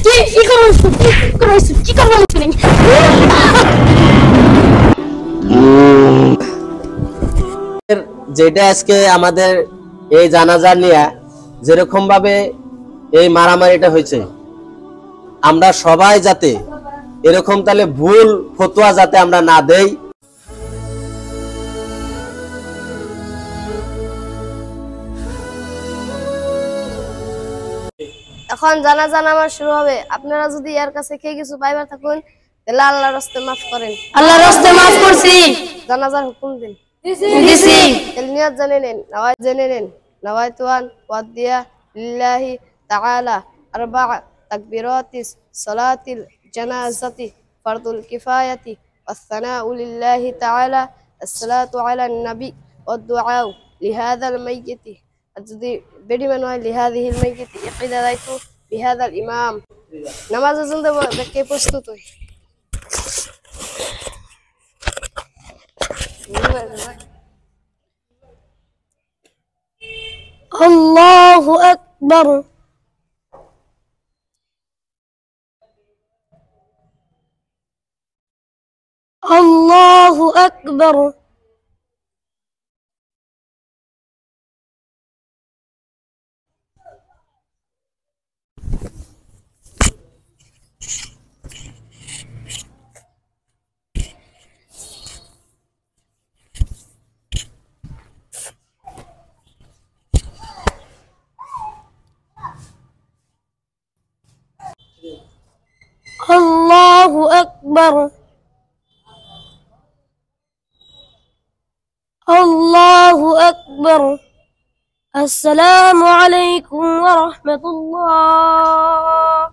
কি করছিস কি করছিস যেটা আজকে আমাদের এই জানাজা নিয়ে যেরকম ভাবে এই মারামারিটা হয়েছে, আমরা সবাই যাতে এরকম তাহলে ভুল ফতোয়া যাতে আমরা না দেই। এখন জানাজা নামাজ শুরু হবে। আপনারা যদি এর কাছে কে কিছু পাইবার থাকুন তাহলে আল্লাহর রাস্তে মাফ করেন। আল্লাহর রাস্তে মাফ করছি। জানাজার হুকুম দিন। দিছি। নিয়ত জেনে নেন, নাওয়াত জেনে নেন। নাওয়াইতুয়ান ওয়াদিয়া লিল্লাহি তাআলা আরবা তাকবীরাতিস সালাতিল জানাজাতি ফারদুল কিফায়াতি والثناء لله تعالى الصلاة على النبي والدعاء لهذا الميت الذي بدمن لهذه الميت يقيد ذاته بهذا الإمام نماز زند بكي প্রস্তুত الله أكبر الله أكبر الله أكبر الله أكبر السلام عليكم ورحمة الله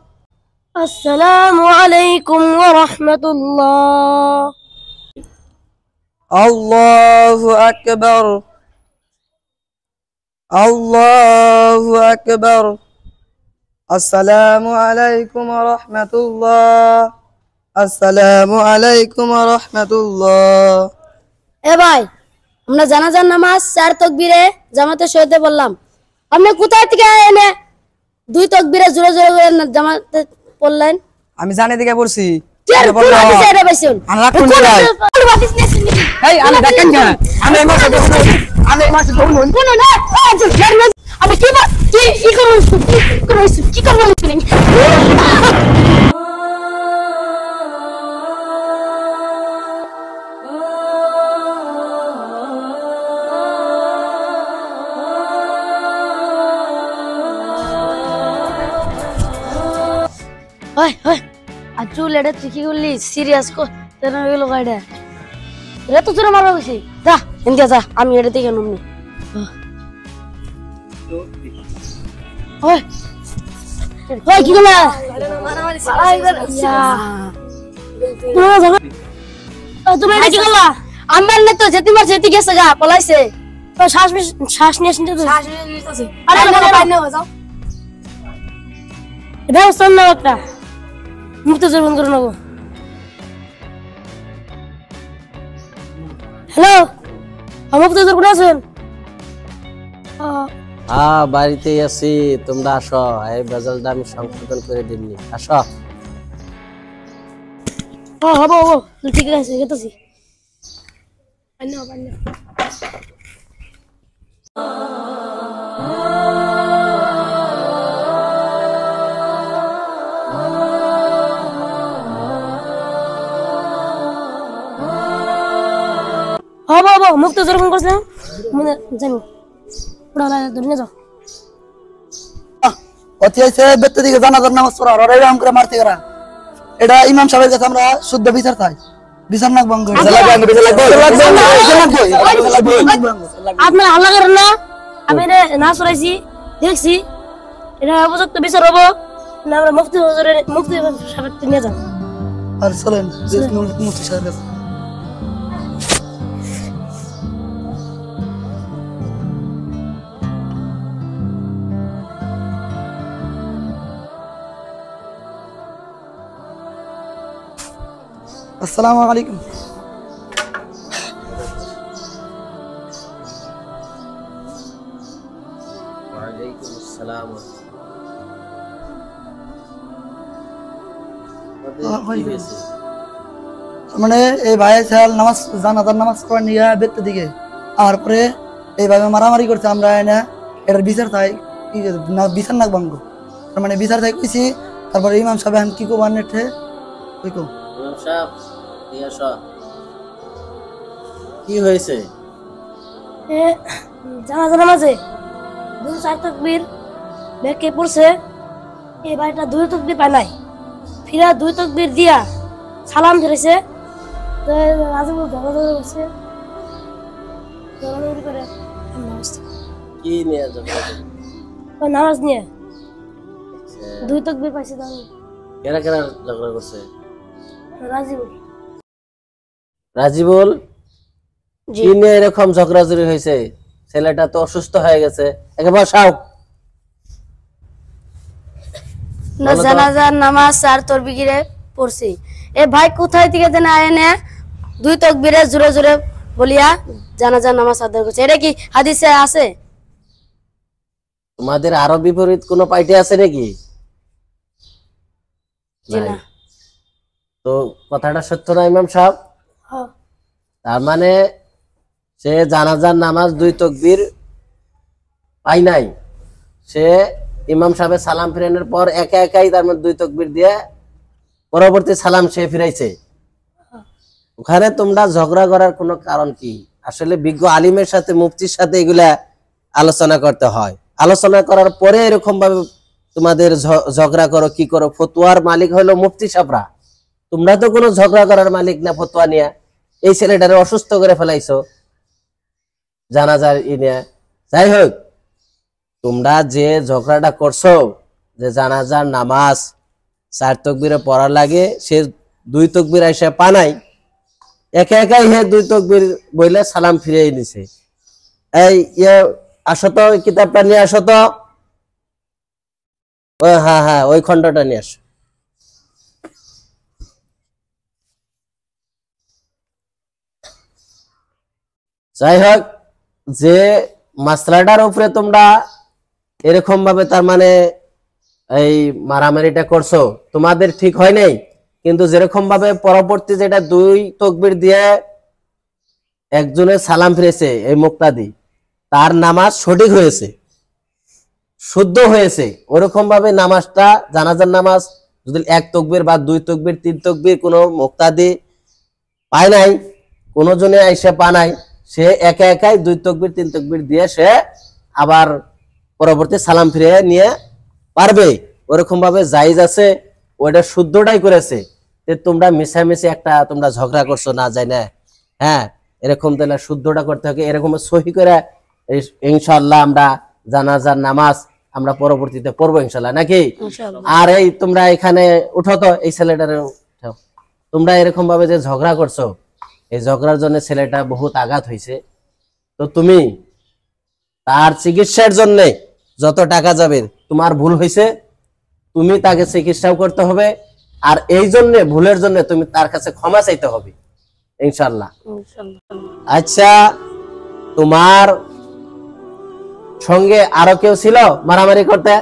السلام عليكم ورحمة الله الله أكبر الله أكبر السلام عليكم ورحمة الله السلام عليكم ورحمة الله এ ভাই আমরা জানাজার নামাজ 4 তাকবীরে জামাতের সাথে বললাম, আপনি কোথা থেকে এনে 2 তাকবীরে জোরে জোরে করে জামাতে পড়লেন? আমি জানি দিকে পড়ছি। আমি কি ওই ওই আজু লেডা তুই কি করলি? সিরিয়াস কো তেন হইলো গাড়া রে তো জোরে মারবা কইছি। যা ইন্ডিয়া যা, আমি এটা থেকে নমনি। ওই ওই কি করলা? তুমি এটা কি করলা? আমার না তো যেতে মার যেতে গেছে গা পলাইছে। তো শ্বাস নিয়ে শুনতে তো শ্বাস নিতেছে। আরে না পাইনে যাও এটা ওসন না একটা মুক্ত জীবন করে নেবো। হ্যালো মুক্ত জীবন করে আছেন? হ্যাঁ বাড়িতেই আছি, তোমরা আসো, এই বেজালটা আমি সংশোধন করে দিমনি, আসো। হবো হবো ঠিক আছে গেতেছি। হবো হবো মুক্ত জোরকম করছে মনে জানি পুরা ধরে যাও। অতি আছে বেতে দিকে জানাজার নামাজ পড়া আর এরকম করে মারতে করা, এটা ইমাম সাহেবের কাছে আমরা শুদ্ধ বিচার চাই। বিচার না ভঙ্গ আপনার হাল্লা করেন না, আমি না চড়াইছি দেখছি, এটা উপযুক্ত বিচার হবো না আমরা মুফতি সাহেব নিয়ে যাবো। আর চলেন মুফতি সাহেবের কাছে। আসসালামু আলাইকুম। ওয়ালাইকুম আসসালাম। কি হয়েছে? মানে এই ভাই সাল নামাজ জানাজার নামাজ পড়া নিয়ে বেতে দিকে আর পরে এইভাবে মারামারি করছে আমরা এনে এটার বিচার চাই কি না বিচার না ভাঙ্গ তার মানে বিচার চাই কইছি তারপরে ইমাম সাহেব এখন কি করবো নেঠে ওই কো ইমাম সাহেব এই আসো। কি হয়েছে? জানাজা নামাজে 2-4 তাকবীর বেকে পড়ছে, এই ভাইটা 2 তাকবীর পায় নাই, ফিরা 2 তাকবীর দিয়া সালাম ফিরেছে। তো রাজুল ঝগড়া করছে, ঝগড়া করে কি নিয়ে ঝগড়া? নামাজ নিয়ে 2 তাকবীর পাইছে। কেরা কেরা ঝগড়া করছে? রাজিবুল রাজিবুল কি নিয়ে এরকম ঝগড়াঝড়ি হয়েছে? ছেলেটা তো অসুস্থ হয়ে গেছে, একে বসাও। জানাজার নামাজ 4 তাকবীরে পড়ছি, এ ভাই কোথায় থেকে যেন আয়েনে 2 তাকবীরে জোরে জোরে বলিয়া জানাজার নামাজ আদায় করছে। এটা কি হাদিসে আছে? তোমাদের আরো বিপরীত কোনো পার্টি আছে নাকি? জি না। তো কথাটা সত্য না ইমাম সাহেব? হ্যাঁ। তার মানে সে জানাজার নামাজ 2 তাকবীর পাই নাই, সে ইমাম সাহেবের সালাম ফিরানোর পর একা একাই তার মধ্যে 2 তাকবীর দিয়ে পরবর্তী সালাম সে ফিরাইছে। ওখানে তোমরা ঝগড়া করার কোনো কারণ কি? আসলে বিজ্ঞ আলিমের সাথে মুফতির সাথে এগুলা আলোচনা করতে হয়, আলোচনা করার পরে এরকম ভাবে তোমাদের ঝগড়া করো কি করো। ফতোয়ার মালিক হলো মুফতি সাহেবরা, তোমরা তো কোনো ঝগড়া করার মালিক না। ফতোয়া নিয়ে এই ছেলেটারে অসুস্থ করে ফেলাইছো জানাজার নিয়ে। যাই হোক, তোমরা যে ঝগড়াটা করছো যে জানাজার নামাজ 4 তাকবীরে পড়া লাগে, সে 2 তাকবীর আইসা পানাই, একা একাই হে 2 তাকবীর বইলে সালাম ফিরিয়ে নিছে। এই আসো তো, ওই কিতাবটা নিয়ে আসো তো। হ্যাঁ হ্যাঁ, ওই খণ্ডটা নিয়ে আসো। যাই হোক, যে মাসলাটার উপরে তোমরা এরকম ভাবে তার মানে এই মারামারিটা করছো, তোমাদের ঠিক হয় নাই। কিন্তু যেরকম ভাবে পরবর্তী যেটা 2 তাকবীর দিয়ে একজনের সালাম ফিরেছে এই মুক্তাদি, তার নামাজ সঠিক হয়েছে, শুদ্ধ হয়েছে। ওরকম ভাবে নামাজটা জানাজার নামাজ যদি 1 তাকবীর বা 2 তাকবীর 3 তাকবীর কোনো মুক্তাদি পায় নাই, কোনো জনে আইসা পা নাই, সে একা একাই 2 তাকবীর 3 তাকবীর দিয়ে সে আবার পরবর্তী সালাম ফিরে নিয়ে পারবে। ওরকম ভাবে জায়েজ আছে, ওটা শুদ্ধটাই করেছে। তোমরা মিশামিশি একটা তোমরা ঝগড়া করছো না যায় না। হ্যাঁ, এরকম তাহলে শুদ্ধটা করতে হবে, এরকম সহি করে ইনশাআল্লাহ আমরা জানাজার নামাজ আমরা পরবর্তীতে পড়বো ইনশাআল্লাহ, নাকি? আর এই তোমরা এখানে উঠো তো, এই ছেলেটারে উঠাও। তোমরা এরকম ভাবে যে ঝগড়া করছো, এই ঝগড়ার জন্য ছেলেটা বহুত আঘাত হয়েছে। তো তুমি তার চিকিৎসার জন্য যত টাকা যাবে, তোমার ভুল হয়েছে, তুমি তাকে চিকিৎসাও করতে হবে। আর এই জন্য ভুলের জন্য তুমি তার কাছে ক্ষমা চাইতে হবে ইনশাআল্লাহ। আচ্ছা, তোমার সঙ্গে আরো কেউ ছিল মারামারি করতে?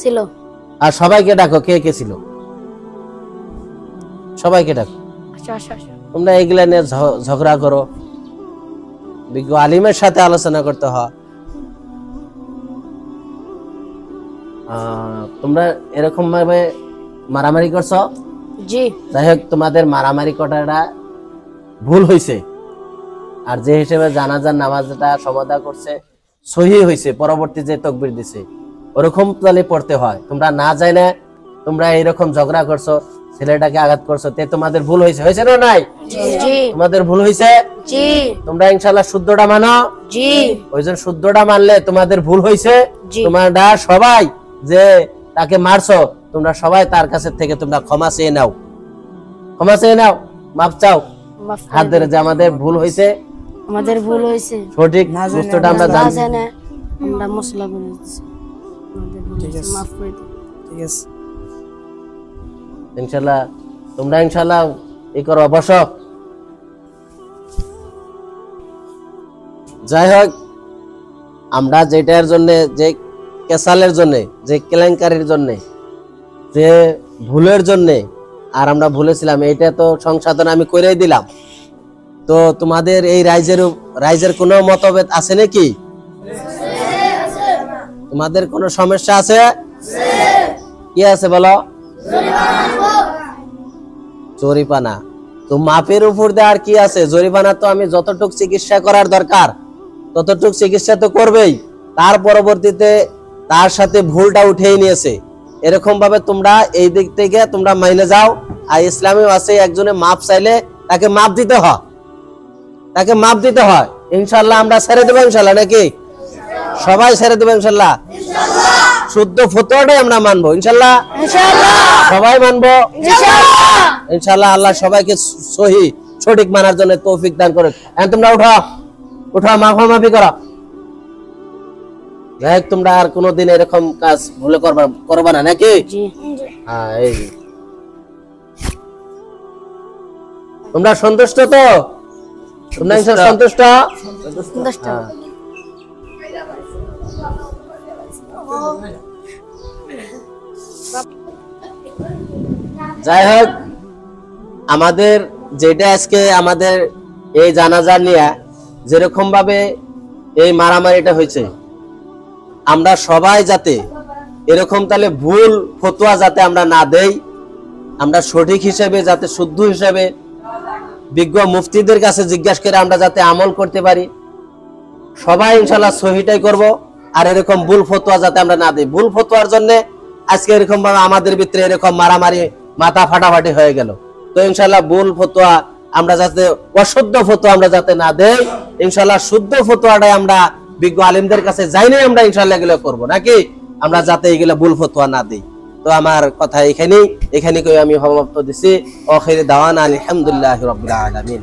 ছিল। আর সবাইকে ডাকো, কে কে ছিল সবাইকে ডাকো। তোমরা এগুলা নিয়ে ঝগড়া করো, বিজ্ঞ আলিমের সাথে আলোচনা করতে হয়। তোমরা এরকম ভাবে মারামারি করছো? জি। যাই হোক, তোমাদের মারামারি করাটা ভুল হয়েছে। আর যে হিসেবে জানাজার নামাজটা সমাধা করছে সহি হয়েছে, পরবর্তী যে তাকবীর দিছে ওরকম তাহলে পড়তে হয়। তোমরা না যাই না, তোমরা এরকম ঝগড়া করছো, ছেলেটাকে আঘাত করছো, তে তোমাদের ভুল হয়েছে। হয়েছে না নাই? তোমাদের ভুল হয়েছে। তোমরা ইনশাআল্লাহ শুদ্ধটা মানো। ওই জন্য শুদ্ধটা মানলে তোমাদের ভুল হয়েছে। তোমরা সবাই যে তাকে মারছো, তোমরা সবাই তার কাছে থেকে তোমরা ক্ষমা চেয়ে নাও, ক্ষমা চেয়ে নাও, মাফ চাও, হাত ধরে যে আমাদের ভুল হয়েছে, আমাদের ভুল হয়েছে, সঠিক বস্তুটা আমরা জানি, আমরা মশলা বলেছি, ঠিক আছে, মাফ করে দিন। ঠিক আছে ইনশাআল্লাহ। তোমরা ইনশাআল্লাহ এই করো, বসো। যাই হোক, আমরা যেটার জন্য, যে কেসালের জন্য, যে কেলেঙ্কারির জন্য, যে ভুলের জন্য আর আমরা ভুলেছিলাম, এইটা তো সংশোধন আমি করেই দিলাম। তো তোমাদের এই রাইজের কোনো মতভেদ আছে নাকি? তোমাদের কোনো সমস্যা আছে? কি আছে বলো? জরিমানা। তো মাপের উপর দিয়ে আর কি আছে? জরিমানা তো আমি যতটুকু চিকিৎসা করার দরকার ততটুকু চিকিৎসা তো করবেই, তার পরবর্তীতে তার সাথে ভুলটা উঠেই নিয়েছে, এরকম ভাবে তোমরা এই দিক থেকে তোমরা মাইনে যাও। আর ইসলামেও আছে একজনে মাপ চাইলে তাকে মাপ দিতে হয়, তাকে মাপ দিতে হয়। ইনশাল্লাহ আমরা ছেড়ে দেবো ইনশাল্লাহ, নাকি সবাই ছেড়ে দেবো ইনশাল্লাহ? শুদ্ধ ফতোয়াটাই আমরা মানবো ইনশাল্লাহ, সবাই মানবো ইনশাল্লাহ। আল্লাহ সবাইকে সঠিক মানার জন্য তৌফিক দান করে। তোমরা উঠো মাফামাফি করো। যাই তোমরা আর কোনোদিন এরকম কাজ ভুলে করবা না, নাকি? হ্যাঁ, এই তোমরা সন্তুষ্ট তো? তোমরা সন্তুষ্ট? যাই হোক, আমাদের যেটা আজকে আমাদের এই জানাজা নিয়ে যেরকম ভাবে এই মারামারিটা হয়েছে, আমরা সবাই যাতে এরকম তাহলে ভুল ফতোয়া যাতে আমরা না দেই, আমরা সঠিক হিসেবে যাতে শুদ্ধ হিসেবে বিজ্ঞ মুফতিদের কাছে জিজ্ঞাসা করে আমরা যাতে আমল করতে পারি, সবাই ইনশাল্লাহ সহিটাই করব। আর এরকম ভুল ফতোয়া যাতে আমরা না দিই। ভুল ফতোয়ার জন্য আজকে এরকম ভাবে আমাদের ভিতরে এরকম মারামারি, মাথা ফাটাফাটি হয়ে গেল। তো ইনশাল্লাহ ভুল ফতোয়া আমরা যাতে, অশুদ্ধ ফতোয়া আমরা যাতে না দেই, ইনশাল্লাহ শুদ্ধ ফতোয়াটাই আমরা বিজ্ঞ আলিমদের কাছে যাইনি আমরা ইনশাল্লাহ এগুলো করবো, নাকি? আমরা যাতে এগুলো ভুল ফতোয়া না দিই। তো আমার কথা এখানে কই আমি সমাপ্ত দিছি। আখির দাওয়ানা আলহামদুলিল্লাহি রাব্বিল আলামিন।